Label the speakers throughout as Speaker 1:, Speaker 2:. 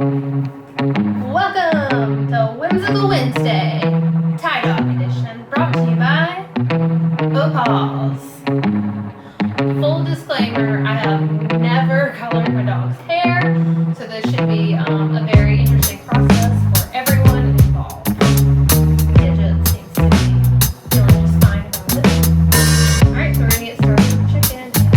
Speaker 1: Welcome to Whimsical Wednesday, Tie Dog Edition, brought to you by Opaws. Full disclaimer, I have never colored my dog's hair, so this should be a very interesting process for everyone involved. Gidget seems to be feeling just fine about it. Alright, so we're going to get started with chicken and let's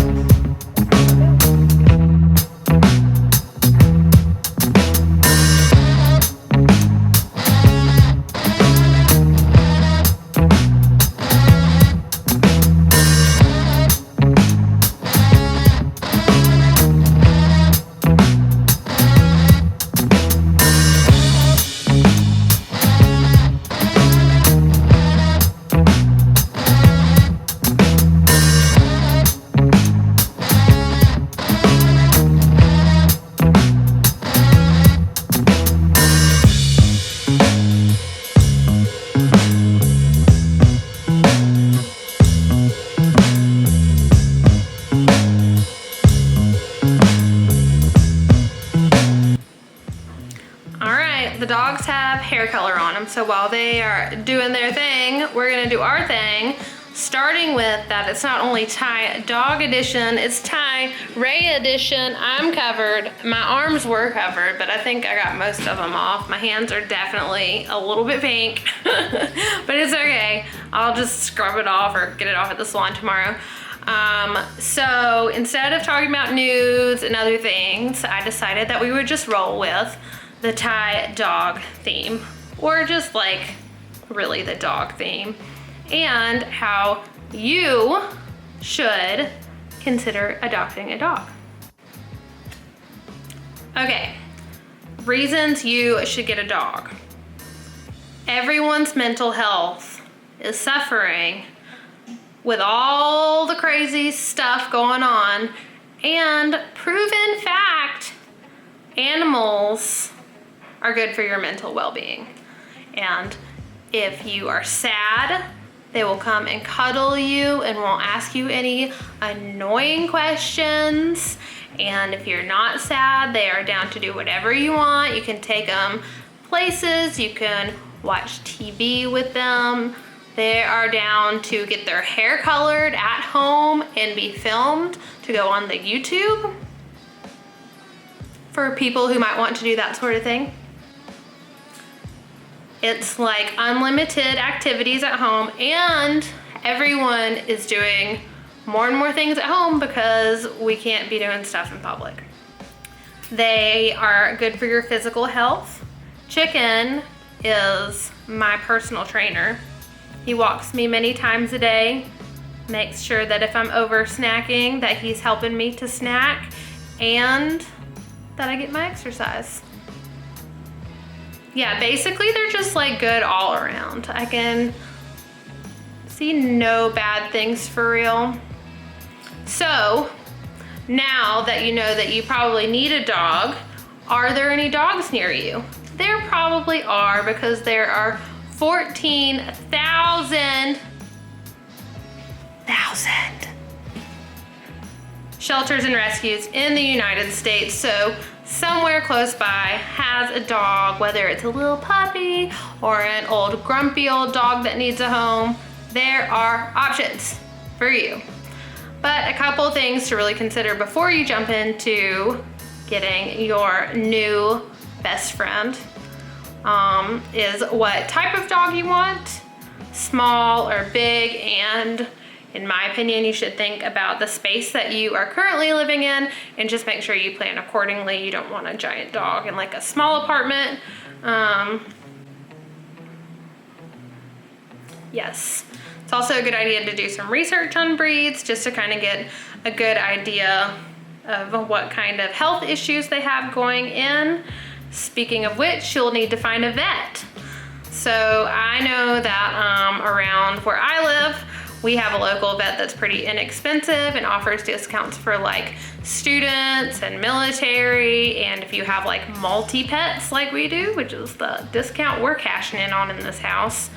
Speaker 1: the dogs have hair color on them, so while they are doing their thing, we're gonna do our thing, starting with that it's not only Tie Dog Edition, it's TheReelRae Edition. I'm covered. My arms were covered, but I think I got most of them off. My hands are definitely a little bit pink, but it's okay. I'll just scrub it off or get it off at the salon tomorrow. So instead of talking about news and other things, I decided that we would just roll with the Tie dog theme, or just like really the dog theme, and how you should consider adopting a dog. Okay, reasons you should get a dog. Everyone's mental health is suffering with all the crazy stuff going on, and proven fact, animals are good for your mental well-being. And if you are sad, they will come and cuddle you and won't ask you any annoying questions. And if you're not sad, they are down to do whatever you want. You can take them places, you can watch TV with them. They are down to get their hair colored at home and be filmed to go on the YouTube for people who might want to do that sort of thing. It's like unlimited activities at home, and everyone is doing more and more things at home because we can't be doing stuff in public. They are good for your physical health. Chicken is my personal trainer. He walks me many times a day, makes sure that if I'm over snacking that he's helping me to snack, and that I get my exercise. Yeah, basically they're just like good all around. I can see no bad things for real. So now that you know that you probably need a dog, are there any dogs near you? There probably are, because there are 14,000 shelters and rescues in the United States. So somewhere close by has a dog, whether it's a little puppy or an old grumpy old dog that needs a home. There are options for you. But a couple things to really consider before you jump into getting your new best friend is what type of dog you want, small or big, and in my opinion, you should think about the space that you are currently living in and just make sure you plan accordingly. You don't want a giant dog in like a small apartment. Yes. It's also a good idea to do some research on breeds just to kind of get a good idea of what kind of health issues they have going in. Speaking of which, you'll need to find a vet. So I know that around where I live, we have a local vet that's pretty inexpensive and offers discounts for like students and military, and if you have like multi-pets like we do, which is the discount we're cashing in on in this house.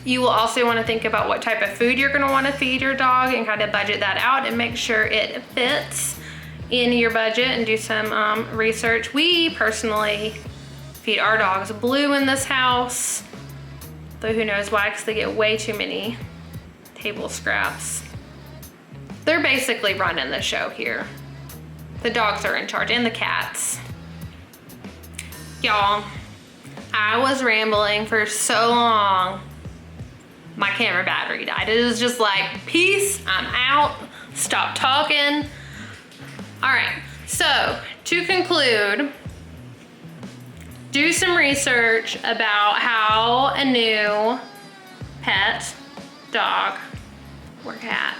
Speaker 1: You will also want to think about what type of food you're going to want to feed your dog and kind of budget that out and make sure it fits in your budget and do some research. We personally feed our dogs blue in this house, though who knows why, because they get way too many table scraps. They're basically running the show here. The dogs are in charge, and the cats. Y'all, I was rambling for so long. My camera battery died. It was just like, peace, I'm out, stop talking. All right, so to conclude, do some research about how a new pet, dog, or cat,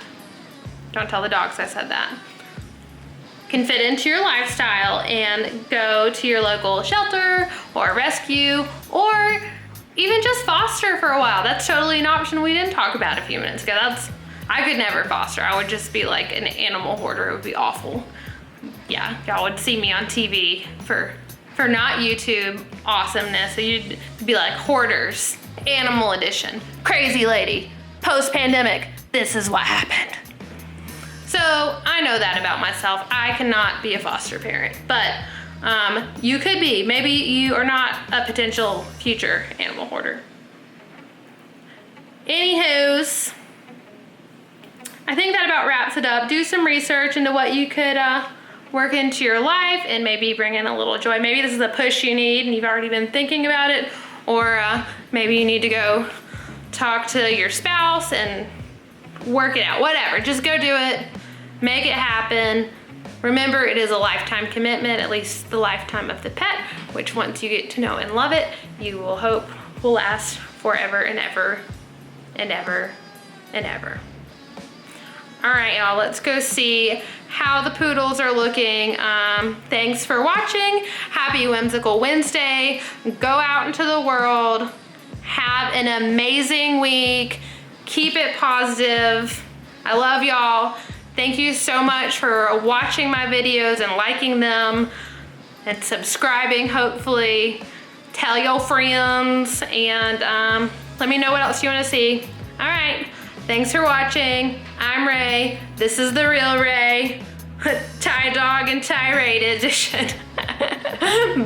Speaker 1: don't tell the dogs I said that, can fit into your lifestyle, and go to your local shelter or rescue, or even just foster for a while. That's totally an option we didn't talk about a few minutes ago. I could never foster. I would just be like an animal hoarder. It would be awful. Yeah, y'all would see me on TV for not YouTube awesomeness. So you'd be like, hoarders, animal edition, crazy lady, post-pandemic, this is what happened. So I know that about myself. I cannot be a foster parent, but you could be. Maybe you are not a potential future animal hoarder. Anywho's, I think that about wraps it up. Do some research into what you could work into your life and maybe bring in a little joy. Maybe this is a push you need and you've already been thinking about it, or maybe you need to go talk to your spouse and work it out. Whatever, just go do it, make it happen. Remember, it is a lifetime commitment, at least the lifetime of the pet, which once you get to know and love it, you will hope will last forever and ever and ever and ever. All right, y'all, let's go see how the poodles are looking. Thanks for watching. Happy Whimsical Wednesday. Go out into the world. Have an amazing week. Keep it positive. I love y'all. Thank you so much for watching my videos and liking them and subscribing, hopefully. Tell your friends and let me know what else you want to see. All right. Thanks for watching. I'm Rae. This is The Real Rae. Tie Dog and Tirade edition. Bye.